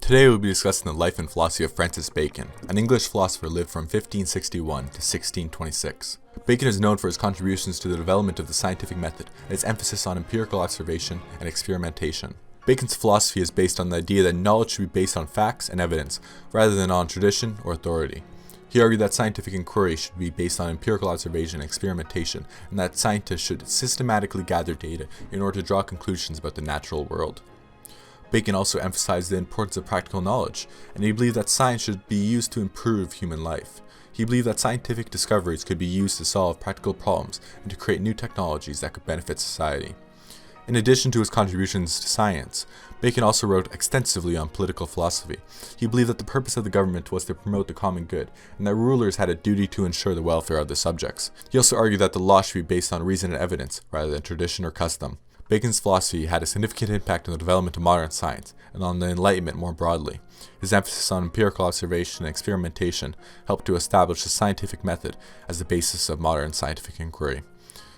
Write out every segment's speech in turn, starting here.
Today we'll be discussing the life and philosophy of Francis Bacon, an English philosopher lived from 1561 to 1626. Bacon is known for his contributions to the development of the scientific method and its emphasis on empirical observation and experimentation. Bacon's philosophy is based on the idea that knowledge should be based on facts and evidence, rather than on tradition or authority. He argued that scientific inquiry should be based on empirical observation and experimentation, and that scientists should systematically gather data in order to draw conclusions about the natural world. Bacon also emphasized the importance of practical knowledge, and he believed that science should be used to improve human life. He believed that scientific discoveries could be used to solve practical problems and to create new technologies that could benefit society. In addition to his contributions to science, Bacon also wrote extensively on political philosophy. He believed that the purpose of the government was to promote the common good, and that rulers had a duty to ensure the welfare of their subjects. He also argued that the law should be based on reason and evidence, rather than tradition or custom. Bacon's philosophy had a significant impact on the development of modern science, and on the Enlightenment more broadly. His emphasis on empirical observation and experimentation helped to establish the scientific method as the basis of modern scientific inquiry.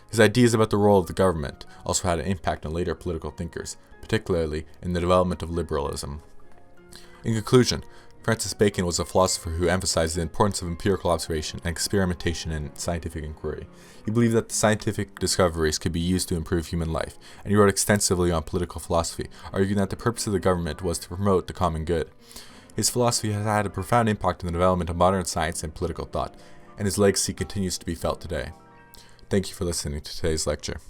His ideas about the role of the government also had an impact on later political thinkers, particularly in the development of liberalism. In conclusion, Francis Bacon was a philosopher who emphasized the importance of empirical observation and experimentation in scientific inquiry. He believed that the scientific discoveries could be used to improve human life, and he wrote extensively on political philosophy, arguing that the purpose of the government was to promote the common good. His philosophy has had a profound impact on the development of modern science and political thought, and his legacy continues to be felt today. Thank you for listening to today's lecture.